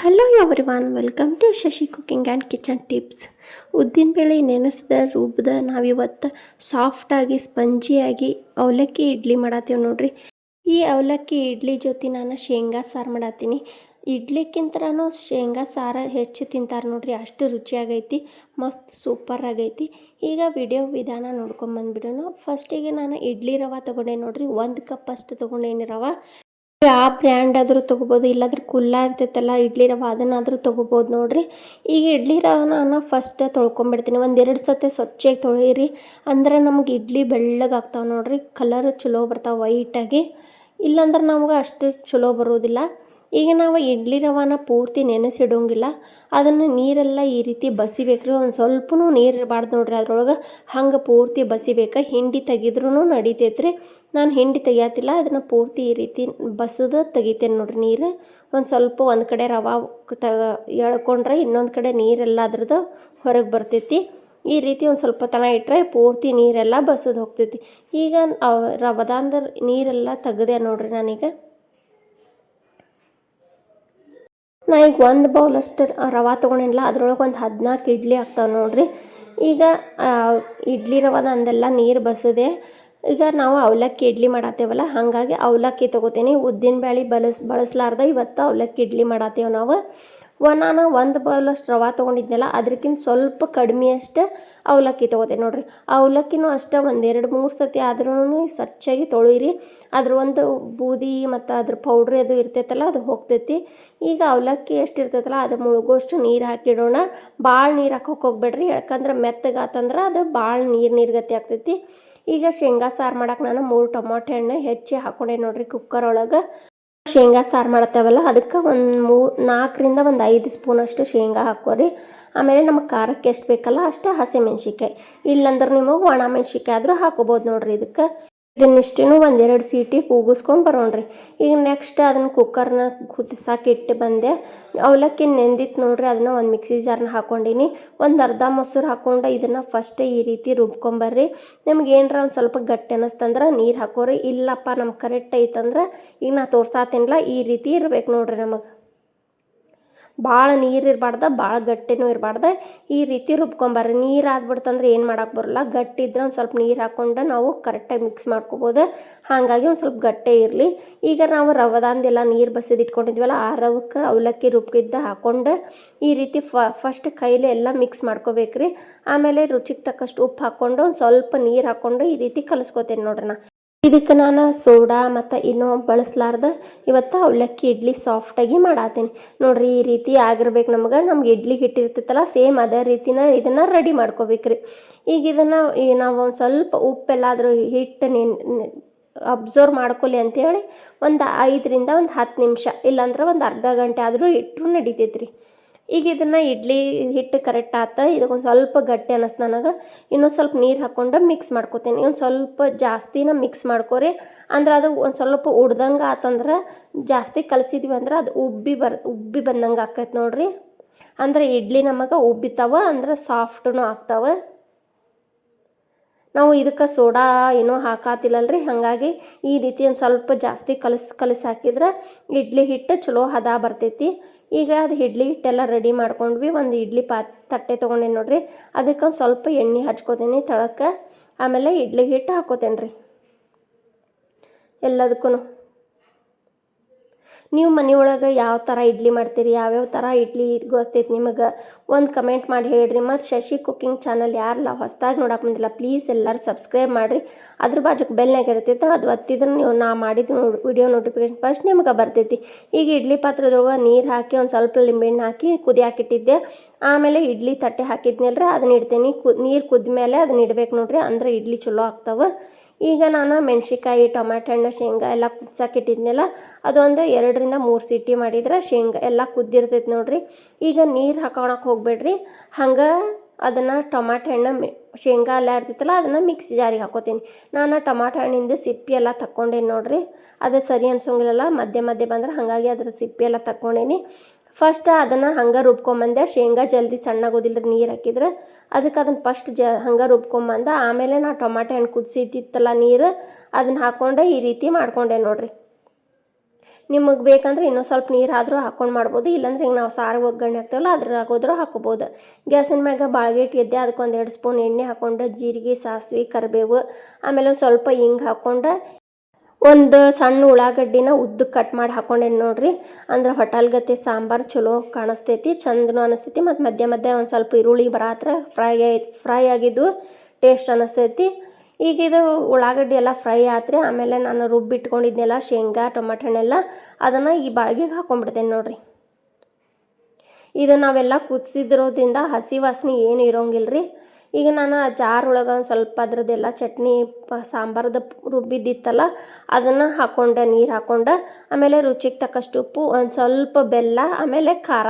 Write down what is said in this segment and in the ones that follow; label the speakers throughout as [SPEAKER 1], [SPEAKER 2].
[SPEAKER 1] Hello everyone, welcome to Shashi cooking and kitchen tips. ಉದ್ದಿನಬೇಳೆ ನೆನೆಸಿದ ರುಬ್ಬಿದ ನಾವಿವತ್ತು ಸಾಫ್ಟಾಗಿ ಸ್ಪಂಜಿಯಾಗಿ ಅವಲಕ್ಕಿ ಇಡ್ಲಿ ಮಾಡತ್ತೀವಿ ನೋಡ್ರಿ. ಈ ಅವಲಕ್ಕಿ ಇಡ್ಲಿ ಜೊತೆ ನಾನು ಶೇಂಗಾ ಸಾರು ಮಾಡತ್ತೀನಿ. ಇಡ್ಲಿಕ್ಕಿಂತನೂ ಶೇಂಗಾ ಸಾರು ಹೆಚ್ಚು ತಿಂತಾರೆ ನೋಡ್ರಿ, ಅಷ್ಟು ರುಚಿಯಾಗೈತಿ, ಮಸ್ತ್ ಸೂಪರ್ ಆಗೈತಿ. ಈಗ ವಿಡಿಯೋ ವಿಧಾನ ನೋಡ್ಕೊಂಬಂದ್ಬಿಡೋಣ. ಫಸ್ಟಿಗೆ ನಾನು ಇಡ್ಲಿ ರವೆ ತೊಗೊಂಡೆ ನೋಡ್ರಿ, 1 ಕಪ್ ಅಷ್ಟು ತೊಗೊಂಡೇನಿ ರವೆ. ಆ ಬ್ರ್ಯಾಂಡ್ ಆದರೂ ತೊಗೋಬೋದು, ಇಲ್ಲಾಂದ್ರೆ ಕುಲ್ಲ ಇರ್ತೈತಲ್ಲ ಇಡ್ಲಿ ರವೆ, ಅದನ್ನಾದರೂ ತೊಗೋಬೋದು ನೋಡ್ರಿ. ಈಗ ಇಡ್ಲಿ ರವೆನ ಫಸ್ಟ್ ತೊಳ್ಕೊಂಬಿಡ್ತೀನಿ. 1-2 ಸತಿ ಸ್ವಚ್ಛಾಗಿ ತೊಳೀರಿ, ಅಂದ್ರೆ ನಮ್ಗೆ ಇಡ್ಲಿ ಬೆಳ್ಳಗಾಗ್ತಾವೆ ನೋಡ್ರಿ, ಕಲರ್ ಚಲೋ ಬರ್ತಾವೆ ವೈಟಾಗಿ. ಇಲ್ಲಾಂದ್ರೆ ನಮ್ಗೆ ಅಷ್ಟು ಚಲೋ ಬರೋದಿಲ್ಲ. ಈಗ ನಾವು ಇಡ್ಲಿ ರವೆನ ಪೂರ್ತಿ ನೆನೆಸಿಡೋಂಗಿಲ್ಲ, ಅದನ್ನು ನೀರೆಲ್ಲ ಈ ರೀತಿ ಬಸಿಬೇಕ್ರಿ. ಒಂದು ಸ್ವಲ್ಪನೂ ನೀರು ಇರಬಾರ್ದು ನೋಡ್ರಿ ಅದ್ರೊಳಗೆ, ಹಂಗೆ ಪೂರ್ತಿ ಬಸಿಬೇಕು. ಹಿಂಡಿ ತೆಗೆದ್ರೂ ನಡಿತೈತ್ರಿ. ನಾನು ಹಿಂಡಿ ತೆಗಿಯತ್ತಿಲ್ಲ, ಅದನ್ನು ಪೂರ್ತಿ ಈ ರೀತಿ ಬಸದು ತೆಗಿತೇನೆ ನೋಡ್ರಿ ನೀರು. ಒಂದು ಸ್ವಲ್ಪ ಒಂದು ಕಡೆ ರವೆ ಎಳ್ಕೊಂಡ್ರೆ ಇನ್ನೊಂದು ಕಡೆ ನೀರೆಲ್ಲ ಅದ್ರದ್ದು ಹೊರಗೆ ಬರ್ತೈತಿ. ಈ ರೀತಿ ಒಂದು ಸ್ವಲ್ಪ ತನ ಇಟ್ಟರೆ ಪೂರ್ತಿ ನೀರೆಲ್ಲ ಬಸದು ಹೋಗ್ತೈತಿ. ಈಗ ರವೆದಾಂದ್ರೆ ನೀರೆಲ್ಲ ತೆಗೆದೆ ನೋಡ್ರಿ ನಾನೀಗ. ಈಗ 1 ಬೌಲ್ ಅಷ್ಟು ರವೆ ತೊಗೊಂಡಿಲ್ಲ, ಅದ್ರೊಳಗೆ ಒಂದು 14 ಇಡ್ಲಿ ಆಗ್ತಾವೆ ನೋಡ್ರಿ. ಈಗ ಇಡ್ಲಿ ರವೆದ ಅಂದೆಲ್ಲ ನೀರು ಬಸದೆ. ಈಗ ನಾವು ಅವಲಕ್ಕಿ ಇಡ್ಲಿ ಮಾಡತ್ತೇವಲ್ಲ, ಹಾಗಾಗಿ ಅವಲಕ್ಕಿ ತೊಗೋತೀನಿ. ಉದ್ದಿನಬೇಳೆ ಬಳಸಲಾರ್ದ ಇವತ್ತು ಅವಲಕ್ಕಿ ಇಡ್ಲಿ ಮಾಡತ್ತೇವೆ ನಾವು. ನಾನು 1 ಬೌಲಷ್ಟು ರವೆ ತೊಗೊಂಡಿದ್ನಲ್ಲ, ಅದಕ್ಕಿಂತ ಸ್ವಲ್ಪ ಕಡಿಮೆಯಷ್ಟು ಅವಲಕ್ಕಿ ತೊಗೋತೇನೆ ನೋಡ್ರಿ. ಅವಲಕ್ಕಿನೂ ಅಷ್ಟೇ 1-2-3 ಸತಿ ಆದ್ರೂ ಸ್ವಚ್ಛಾಗಿ ತೊಳೀರಿ. ಅದ್ರ ಒಂದು ಬೂದಿ ಮತ್ತು ಅದ್ರ ಪೌಡ್ರ್ ಅದು ಇರ್ತೈತಲ್ಲ, ಅದು ಹೋಗ್ತೈತಿ. ಈಗ ಅವಲಕ್ಕಿ ಎಷ್ಟು ಇರ್ತೈತಲ್ಲ ಅದು ಮುಳುಗೋಷ್ಟು ನೀರು ಹಾಕಿಡೋಣ. ಭಾಳ ನೀರು ಹಾಕೋಕೆ ಹೋಗ್ಬೇಡ್ರಿ, ಯಾಕಂದ್ರೆ ಮೆತ್ತಗಾತಂದ್ರೆ ಅದು ಭಾಳ ನೀರ್ಗತಿ ಆಗ್ತೈತಿ. ಈಗ ಶೇಂಗಾ ಸಾರು ಮಾಡಕ್ಕೆ ನಾನು 3 ಟೊಮಾಟೊ ಹಣ್ಣು ಹೆಚ್ಚಿ ಹಾಕ್ಕೊಂಡೆ ನೋಡ್ರಿ ಕುಕ್ಕರ್ ಒಳಗೆ. ಶೇಂಗಾ ಸಾರು ಮಾಡ್ತೇವಲ್ಲ, ಅದಕ್ಕೆ 4ರಿಂದ 5 ಸ್ಪೂನಷ್ಟು ಶೇಂಗಾ ಹಾಕೋರಿ. ಆಮೇಲೆ ನಮಗೆ ಖಾರಕ್ಕೆ ಎಷ್ಟು ಬೇಕಲ್ಲ ಅಷ್ಟು ಹಸಿಮೆಣ್ಸಿಕಾಯಿ, ಇಲ್ಲಾಂದ್ರೆ ನೀವು ಒಣ ಮೆಣ್ಸಿಕಾಯಿ ಆದರೂ ಹಾಕೋಬೋದು ನೋಡ್ರಿ. ಇದನ್ನಿಷ್ಟೂ 1-2 ಸೀಟಿ ಕೂಗಿಸ್ಕೊಂಡು ಬರೋಣ್ರಿ. ಈಗ ನೆಕ್ಸ್ಟ್ ಅದನ್ನು ಕುಕ್ಕರ್ನ ಕುದಿಸಕ್ಕೆ ಇಟ್ಟು ಬಂದೆ. ಅವಲಕ್ಕಿ ನೆಂದಿತ್ತು ನೋಡ್ರಿ, ಅದನ್ನು ಒಂದು ಮಿಕ್ಸಿ ಜಾರ್ನ ಹಾಕ್ಕೊಂಡಿನಿ. ಒಂದು ಅರ್ಧ ಮೊಸರು ಹಾಕ್ಕೊಂಡು ಇದನ್ನು ಫಸ್ಟ್ ಈ ರೀತಿ ರುಬ್ಕೊಂಬರ್ರಿ. ನಿಮ್ಗೆ ಏನರ ಒಂದು ಸ್ವಲ್ಪ ಗಟ್ಟಿ ಅನ್ನಿಸ್ತಂದ್ರೆ ನೀರು ಹಾಕೋರಿ. ಇಲ್ಲಪ್ಪ ನಮ್ಗೆ ಕರೆಕ್ಟ್ ಐತಂದ್ರೆ ಈಗ ನಾ ತೋರ್ಸಾತೀನಿಲ್ಲ, ಈ ರೀತಿ ಇರ್ಬೇಕು ನೋಡ್ರಿ. ನಮಗೆ ಭಾಳ ನೀರು ಇರಬಾರ್ದು, ಭಾಳ ಗಟ್ಟಿನೂ ಇರಬಾರ್ದು, ಈ ರೀತಿ ರುಬ್ಕೊಂಬರ್ರಿ. ನೀರು ಆದ್ಬಿಡ್ತಂದ್ರೆ ಏನು ಮಾಡೋಕೆ ಬರೋಲ್ಲ. ಗಟ್ಟಿ ಇದ್ರೆ ಒಂದು ಸ್ವಲ್ಪ ನೀರು ಹಾಕ್ಕೊಂಡು ನಾವು ಕರೆಕ್ಟಾಗಿ ಮಿಕ್ಸ್ ಮಾಡ್ಕೊಬೋದು. ಹಾಗಾಗಿ ಒಂದು ಸ್ವಲ್ಪ ಗಟ್ಟೆ ಇರಲಿ. ಈಗ ನಾವು ರವೆದಾಂದೆಲ್ಲ ನೀರು ಬಸಿದು ಇಟ್ಕೊಂಡಿದ್ವಲ್ಲ, ಆ ರವಕ್ಕೆ ಅವಲಕ್ಕಿ ರುಬ್ಬಿದ್ದ ಹಾಕ್ಕೊಂಡು ಈ ರೀತಿ ಫಸ್ಟ್ ಕೈಲಿ ಎಲ್ಲ ಮಿಕ್ಸ್ ಮಾಡ್ಕೋಬೇಕ್ರಿ. ಆಮೇಲೆ ರುಚಿಗೆ ತಕ್ಕಷ್ಟು ಉಪ್ಪು ಹಾಕ್ಕೊಂಡು ಒಂದು ಸ್ವಲ್ಪ ನೀರು ಹಾಕ್ಕೊಂಡು ಈ ರೀತಿ ಕಲಿಸ್ಕೊತೇನೆ ನೋಡ್ರಿ. ಇದಕ್ಕೆ ನಾನು ಸೋಡಾ ಮತ್ತು ಇನ್ನೂ ಬಳಸಲಾರ್ದ ಇವತ್ತು ಅವಲಕ್ಕಿ ಇಡ್ಲಿ ಸಾಫ್ಟಾಗಿ ಮಾಡತ್ತೀನಿ ನೋಡ್ರಿ. ಈ ರೀತಿ ಆಗಿರ್ಬೇಕು ನಮ್ಗೆ ಇಡ್ಲಿ ಹಿಟ್ಟಿರ್ತೈತಲ್ಲ, ಸೇಮ್ ಅದೇ ರೀತಿನ ಇದನ್ನು ರೆಡಿ ಮಾಡ್ಕೋಬೇಕ್ರಿ. ಈಗ ಇದನ್ನು ನಾವು ಒಂದು ಸ್ವಲ್ಪ ಉಪ್ಪೆಲ್ಲಾದರೂ ಹಿಟ್ಟು ಅಬ್ಸರ್ವ್ ಮಾಡ್ಕೊಲಿ ಅಂಥೇಳಿ ಒಂದು 5ರಿಂದ 10 ನಿಮಿಷ, ಇಲ್ಲಾಂದ್ರೆ ಒಂದು ಅರ್ಧ ಗಂಟೆ ಆದರೂ ಇಟ್ಟರು ನಡಿತೈತ್ರಿ. ಈಗ ಇದನ್ನು ಇಡ್ಲಿ ಹಿಟ್ಟು ಕರೆಕ್ಟ್ ಆತ. ಇದಕ್ಕೊಂದು ಸ್ವಲ್ಪ ಗಟ್ಟಿ ಅನ್ನಿಸ್ತು ನನಗೆ. ಇನ್ನೊಂದು ಸ್ವಲ್ಪ ನೀರು ಹಾಕ್ಕೊಂಡು ಮಿಕ್ಸ್ ಮಾಡ್ಕೊತೀನಿ. ಒಂದು ಸ್ವಲ್ಪ ಜಾಸ್ತಿನ ಮಿಕ್ಸ್ ಮಾಡ್ಕೊರಿ, ಅಂದ್ರೆ ಅದು ಒಂದು ಸ್ವಲ್ಪ ಉಡ್ದಂಗೆ ಆತಂದ್ರೆ, ಜಾಸ್ತಿ ಕಲಸಿದ್ವಿ ಅಂದ್ರೆ ಅದು ಉಬ್ಬಿ ಬಂದಂಗೆ ಆಕೈತೆ ನೋಡ್ರಿ. ಅಂದ್ರೆ ಇಡ್ಲಿ ನಮಗೆ ಉಬ್ಬಿತಾವ, ಅಂದ್ರೆ ಸಾಫ್ಟೂ ಆಗ್ತಾವೆ. ನಾವು ಇದಕ್ಕೆ ಸೋಡಾ ಏನೂ ಹಾಕಾತಿಲ್ಲಲ್ರಿ, ಹಾಗಾಗಿ ಈ ರೀತಿ ಒಂದು ಸ್ವಲ್ಪ ಜಾಸ್ತಿ ಕಲಸಿ ಹಾಕಿದ್ರೆ ಇಡ್ಲಿ ಹಿಟ್ಟು ಚಲೋ ಹದ ಬರ್ತೈತಿ. ಈಗ ಅದು ಇಡ್ಲಿ ಹಿಟ್ಟೆಲ್ಲ ರೆಡಿ ಮಾಡ್ಕೊಂಡ್ವಿ. ಒಂದು ಇಡ್ಲಿ ತಟ್ಟೆ ತೊಗೊಂಡೇನಿ ನೋಡ್ರಿ, ಅದಕ್ಕೆ ಒಂದು ಸ್ವಲ್ಪ ಎಣ್ಣೆ ಹಚ್ಕೋತೀನಿ ತಳಕ್ಕೆ. ಆಮೇಲೆ ಇಡ್ಲಿ ಹಿಟ್ಟು ಹಾಕೋತೇನೆ ರೀ ಎಲ್ಲದಕ್ಕೂ. ನೀವು ಮನೆಯೊಳಗೆ ಯಾವ ಥರ ಇಡ್ಲಿ ಮಾಡ್ತೀರಿ, ಯಾವ್ಯಾವ ಥರ ಇಡ್ಲಿ ಗೊತ್ತೈತೆ ನಿಮಗೆ, ಒಂದು ಕಮೆಂಟ್ ಮಾಡಿ ಹೇಳ್ರಿ. ಮತ್ತು ಶಶಿ ಕುಕಿಂಗ್ ಚಾನಲ್ ಯಾರೆಲ್ಲ ಹೊಸ್ದಾಗಿ ನೋಡಕ್ಕೆ ಬಂದಿಲ್ಲ, ಪ್ಲೀಸ್ ಎಲ್ಲರೂ ಸಬ್ಸ್ಕ್ರೈಬ್ ಮಾಡಿರಿ. ಅದ್ರ ಬಾಜುಕ್ಕೆ ಬೆಲ್ನಾಗ ಇರ್ತೈತೆ, ಅದು ಒತ್ತಿದ್ರೆ ನೀವು ನಾ ಮಾಡಿದ ವಿಡಿಯೋ ನೋಟಿಫಿಕೇಶನ್ ಫಸ್ಟ್ ನಿಮ್ಗೆ ಬರ್ತೈತಿ. ಈಗ ಇಡ್ಲಿ ಪಾತ್ರದೊಳಗೆ ನೀರು ಹಾಕಿ ಒಂದು ಸ್ವಲ್ಪ ಲಿಂಬೆಹಣ್ಣು ಹಾಕಿ ಕುದಿಯಾಕಿಟ್ಟಿದ್ದೆ. ಆಮೇಲೆ ಇಡ್ಲಿ ತಟ್ಟೆ ಹಾಕಿದ್ನಲ್ರಿ, ಅದನ್ನ ಇಡ್ತೀನಿ. ನೀರು ಕುದ್ದ ಮೇಲೆ ಅದನ್ನ ಇಡ್ಬೇಕು ನೋಡ್ರಿ, ಅಂದ್ರೆ ಇಡ್ಲಿ ಚಲೋ ಆಗ್ತಾವೆ. ಈಗ ನಾನು ಮೆಣ್ಸಿಕಾಯಿ, ಟೊಮ್ಯಾಟೊ ಹಣ್ಣು, ಶೇಂಗಾ ಎಲ್ಲ ಕುದ್ಸಕ್ಕಿಟ್ಟಿದ್ನಲ್ಲ, ಅದೊಂದು 2ರಿಂದ 3 ಸೀಟಿ ಮಾಡಿದ್ರೆ ಶೇಂಗಾ ಎಲ್ಲ ಕುದ್ದಿರ್ತೈತೆ ನೋಡ್ರಿ. ಈಗ ನೀರು ಹಾಕೋಳಕ್ಕೆ ಹೋಗ್ಬೇಡ್ರಿ, ಹಂಗೆ ಅದನ್ನು ಟೊಮ್ಯಾಟೊ ಹಣ್ಣು ಶೇಂಗಾ ಎಲ್ಲ ಇರ್ತೈತಲ್ಲ, ಅದನ್ನು ಮಿಕ್ಸಿ ಜಾರಿಗೆ ಹಾಕೋತೀನಿ. ನಾನು ಟೊಮ್ಯಾಟೊ ಹಣ್ಣಿಂದ ಸಿಪ್ಪಿ ಎಲ್ಲ ತಕ್ಕೊಂಡೇನಿ ನೋಡ್ರಿ. ಅದು ಸರಿ ಅನ್ಸೋಂಗಿಲ್ಲ ಮಧ್ಯೆ ಬಂದ್ರೆ, ಹಾಗಾಗಿ ಅದ್ರ ಸಿಪ್ಪಿ ಎಲ್ಲ ತಕ್ಕೊಂಡೇನಿ. ಫಸ್ಟ್ ಅದನ್ನು ಹಂಗೆ ರುಬ್ಕೊಂಬಂದೆ. ಶೇಂಗಾ ಜಲ್ದಿ ಸಣ್ಣಾಗೋದಿಲ್ಲ ನೀರು ಹಾಕಿದ್ರೆ, ಅದಕ್ಕೆ ಅದನ್ನು ಫಸ್ಟ್ ಹಂಗೆ ರುಬ್ಕೊಂಬಂದೆ. ಆಮೇಲೆ ನಾ ಟೊಮ್ಯಾಟೊ ಹಣ್ಣು ಕುದಿಸಿದ್ದಿತ್ತಲ್ಲ ನೀರು, ಅದನ್ನು ಹಾಕ್ಕೊಂಡು ಈ ರೀತಿ ಮಾಡ್ಕೊಂಡೆ ನೋಡ್ರಿ. ನಿಮಗೆ ಬೇಕಂದ್ರೆ ಇನ್ನೂ ಸ್ವಲ್ಪ ನೀರು ಆದರೂ ಹಾಕ್ಕೊಂಡು ಮಾಡ್ಬೋದು. ಇಲ್ಲಾಂದ್ರೆ ಈಗ ನಾವು ಸಾರಿಗೆ ಒಗ್ಗರಣೆ ಹಾಕ್ತೇವಲ್ಲ ಅದ್ರಾಗೋದ್ರೂ ಹಾಕೋಬೋದು. ಗ್ಯಾಸಿನ ಮ್ಯಾಗ ಬಾಳ್ಗೆ ಇಟ್ಟಿದ್ದೆ, ಅದಕ್ಕೆ 1-2 ಸ್ಪೂನ್ ಎಣ್ಣೆ ಹಾಕ್ಕೊಂಡು ಜೀರಿಗೆ, ಸಾಸಿವೆ, ಕರಿಬೇವು, ಆಮೇಲೆ ಒಂದು ಸ್ವಲ್ಪ ಹಿಂಗೆ ಹಾಕ್ಕೊಂಡು ಒಂದು ಸಣ್ಣ ಉಳ್ಳಾಗಡ್ಡಿನ ಉದ್ದಕ್ಕೆ ಕಟ್ ಮಾಡಿ ಹಾಕ್ಕೊಂಡೇನಿ ನೋಡ್ರಿ. ಅಂದ್ರೆ ಹೋಟೆಲ್ಗತ್ತೆ ಸಾಂಬಾರು ಚಲೋ ಕಾಣಿಸ್ತೈತಿ, ಚಂದನೂ ಅನಿಸ್ತೈತಿ. ಮತ್ತು ಮಧ್ಯ ಮಧ್ಯ ಒಂದು ಸ್ವಲ್ಪ ಈರುಳ್ಳಿ ಬರತ್ರ ಫ್ರೈ ಆಗಿದ್ದು ಟೇಸ್ಟ್ ಅನಿಸ್ತೈತಿ. ಈಗ ಇದು ಉಳ್ಳಾಗಡ್ಡಿ ಎಲ್ಲ ಫ್ರೈ ಆತ್ರಿ. ಆಮೇಲೆ ನಾನು ರುಬ್ಬಿಟ್ಕೊಂಡಿದ್ನೆಲ್ಲ ಶೇಂಗಾ, ಟೊಮೆಟೊ ಹಣ್ಣೆಲ್ಲ ಅದನ್ನು ಈ ಬಾಳ್ಗೆಗೆ ಹಾಕ್ಕೊಂಡ್ಬಿಡ್ತೇನೆ ನೋಡ್ರಿ. ಇದು ನಾವೆಲ್ಲ ಕುದಿಸಿದ್ರೋದ್ರಿಂದ ಹಸಿ ವಾಸನೆ ಏನು ಇರೋಂಗಿಲ್ಲ ರೀ. ಈಗ ನಾನು ಆ ಜಾರ್ ಒಳಗೆ ಒಂದು ಸ್ವಲ್ಪ ಅದ್ರದ್ದೆಲ್ಲ ಚಟ್ನಿ ಸಾಂಬಾರ್ದು ರುಬ್ಬಿದ್ದಿತ್ತಲ್ಲ ಅದನ್ನು ಹಾಕ್ಕೊಂಡೆ, ನೀರು ಹಾಕ್ಕೊಂಡೆ. ಆಮೇಲೆ ರುಚಿಗೆ ತಕ್ಕಷ್ಟು ಉಪ್ಪು, ಒಂದು ಸ್ವಲ್ಪ ಬೆಲ್ಲ, ಆಮೇಲೆ ಖಾರ.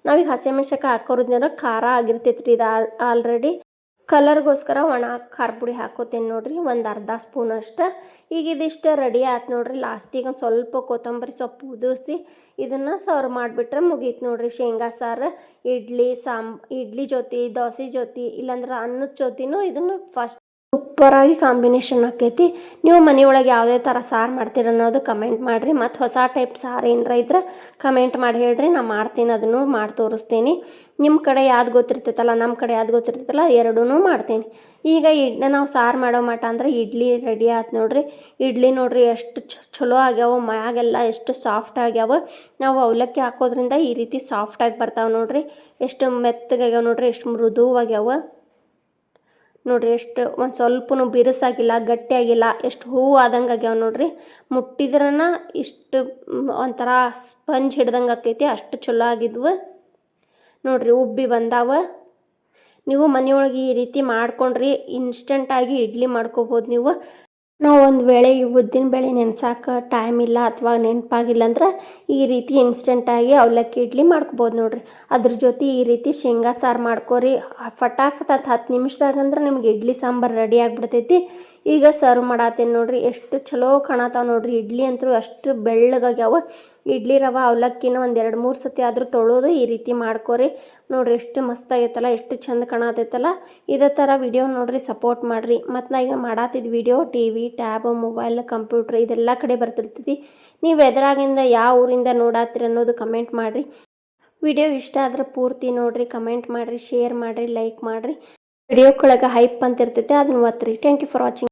[SPEAKER 1] ನಾವೀಗ ಹಸಿಮೆಣ್ಸಿನ್ಕಾಯಿ ಹಾಕೋದ್ರಿಂದ ಖಾರ ಆಗಿರ್ತೈತೆ ರೀ ಇದು ಆಲ್ರೆಡಿ. ಕಲರ್ಗೋಸ್ಕರ ಒಣ ಖಾರ ಪುಡಿ ಹಾಕೋತೇನೆ ನೋಡ್ರಿ, ಒಂದು ಅರ್ಧ ಸ್ಪೂನ್ ಅಷ್ಟು. ಈಗ ಇದಿಷ್ಟು ರೆಡಿ ಆಯ್ತು ನೋಡ್ರಿ. ಲಾಸ್ಟಿಗೆ ಒಂದು ಸ್ವಲ್ಪ ಕೊತ್ತಂಬರಿ ಸೊಪ್ಪು ಉದುರಿಸಿ ಇದನ್ನು ಸರ್ವ್ ಮಾಡಿಬಿಟ್ರೆ ಮುಗೀತು ನೋಡ್ರಿ ಶೇಂಗಾ ಸಾರು. ಇಡ್ಲಿ ಜೊತೆ, ದೋಸೆ ಜೊತೆ, ಇಲ್ಲಾಂದ್ರೆ ಅನ್ನದ ಜೊತೆನೂ ಇದನ್ನು ಸೂಪರಾಗಿ ಕಾಂಬಿನೇಷನ್ ಆಕೈತಿ. ನೀವು ಮನೆಯೊಳಗೆ ಯಾವುದೇ ಥರ ಸಾರು ಮಾಡ್ತೀರ ಅನ್ನೋದು ಕಮೆಂಟ್ ಮಾಡಿರಿ. ಮತ್ತು ಹೊಸ ಟೈಪ್ ಸಾರು ಏನಾರ ಇದ್ರೆ ಕಮೆಂಟ್ ಮಾಡಿ ಹೇಳ್ರಿ, ನಾನು ಮಾಡ್ತೀನಿ, ಅದನ್ನು ಮಾಡಿ ತೋರಿಸ್ತೀನಿ. ನಿಮ್ಮ ಕಡೆ ಯಾವ್ದು ಗೊತ್ತಿರ್ತೈತಲ್ಲ, ನಮ್ಮ ಕಡೆ ಯಾವ್ದು ಗೊತ್ತಿರ್ತೈತಲ್ಲ ಎರಡೂ ಮಾಡ್ತೀನಿ. ಈಗ ನಾವು ಸಾರು ಮಾಡೋ ಮಟ ಅಂದ್ರೆ ಇಡ್ಲಿ ರೆಡಿ ಆಯ್ತು ನೋಡ್ರಿ. ಇಡ್ಲಿ ನೋಡ್ರಿ ಎಷ್ಟು ಚಲೋ ಆಗ್ಯಾವ, ಮ್ಯಾಗೆಲ್ಲ ಎಷ್ಟು ಸಾಫ್ಟ್ ಆಗ್ಯಾವ. ನಾವು ಅವಲಕ್ಕಿ ಹಾಕೋದ್ರಿಂದ ಈ ರೀತಿ ಸಾಫ್ಟಾಗಿ ಬರ್ತಾವೆ ನೋಡ್ರಿ. ಎಷ್ಟು ಮೆತ್ತಗಾಗ್ಯಾವ ನೋಡ್ರಿ, ಎಷ್ಟು ಮೃದುವಾಗ್ಯಾವ ನೋಡ್ರಿ. ಎಷ್ಟು ಒಂದು ಸ್ವಲ್ಪನೂ ಬಿರುಸಾಗಿಲ್ಲ, ಗಟ್ಟಿಯಾಗಿಲ್ಲ, ಎಷ್ಟು ಹೂವು ಆದಂಗೆ ಆಗ್ಯಾವ ನೋಡ್ರಿ. ಮುಟ್ಟಿದ್ರನ ಇಷ್ಟು ಒಂಥರ ಸ್ಪಂಜ್ ಹಿಡ್ದಂಗೆ ಆಕೈತಿ, ಅಷ್ಟು ಚಲೋ ಆಗಿದ್ವು ನೋಡ್ರಿ, ಉಬ್ಬಿ ಬಂದಾವ. ನೀವು ಮನೆಯೊಳಗೆ ಈ ರೀತಿ ಮಾಡ್ಕೊಂಡ್ರಿ ಇನ್ಸ್ಟೆಂಟಾಗಿ ಇಡ್ಲಿ ಮಾಡ್ಕೋಬೋದು ನೀವು. ನಾವು ಒಂದು ವೇಳೆ ಈ ಉದ್ದಿನ ಬೇಳೆ ನೆನ್ಸಾಕ ಟೈಮ್ ಇಲ್ಲ ಅಥವಾ ನೆನಪಾಗಿಲ್ಲ ಅಂದ್ರೆ ಈ ರೀತಿ ಇನ್ಸ್ಟೆಂಟಾಗಿ ಅವಲಕ್ಕಿ ಇಡ್ಲಿ ಮಾಡ್ಕೋಬೋದು ನೋಡ್ರಿ. ಅದ್ರ ಜೊತೆ ಈ ರೀತಿ ಶೇಂಗಾ ಸಾರು ಮಾಡ್ಕೊರಿ, ಫಟಾಫಟ್ 10 ನಿಮಿಷದಾಗಂದ್ರೆ ನಿಮ್ಗೆ ಇಡ್ಲಿ ಸಾಂಬಾರು ರೆಡಿ ಆಗಿಬಿಡ್ತೈತಿ. ಈಗ ಸರ್ವ್ ಮಾಡತ್ತೇನೆ ನೋಡ್ರಿ. ಎಷ್ಟು ಚಲೋ ಕಾಣತ್ತಾವ ನೋಡ್ರಿ. ಇಡ್ಲಿ ಅಂತೂ ಅಷ್ಟು ಬೆಳ್ಳಗಾಗ್ಯಾವ. ಇಡ್ಲಿ ರವೆ ಅವಲಕ್ಕಿನ ಒಂದು 2-3 ಸತಿ ಆದರೂ ತೊಳೋದು ಈ ರೀತಿ ಮಾಡ್ಕೊರಿ ನೋಡ್ರಿ. ಎಷ್ಟು ಮಸ್ತಾಗೈತಲ್ಲ, ಎಷ್ಟು ಚಂದ ಕಾಣತೈತಲ್ಲ. ಇದೇ ಥರ ವಿಡಿಯೋ ನೋಡ್ರಿ, ಸಪೋರ್ಟ್ ಮಾಡಿರಿ. ಮತ್ತು ನಾ ಈಗ ಮಾಡತ್ತಿದ್ದ video TV, tab, mobile, computer ಇದೆಲ್ಲ ಕಡೆ ಬರ್ತಿರ್ತೈತಿ. ನೀವು ಎದುರಾಗಿಂದ ಯಾವ ಊರಿಂದ ನೋಡತ್ತೀರಿ ಅನ್ನೋದು ಕಮೆಂಟ್ ಮಾಡಿರಿ. ವಿಡಿಯೋ ಇಷ್ಟ ಆದ್ರೆ ಪೂರ್ತಿ ನೋಡ್ರಿ, ಕಮೆಂಟ್ ಮಾಡಿರಿ, ಶೇರ್ ಮಾಡಿರಿ, ಲೈಕ್ ಮಾಡಿರಿ. ವಿಡಿಯೋ ಕೆಳಗೆ ಹೈಪ್ ಅಂತ ಇರ್ತೈತೆ, ಅದನ್ನು ಒತ್ತಿರಿ. Thank you for watching.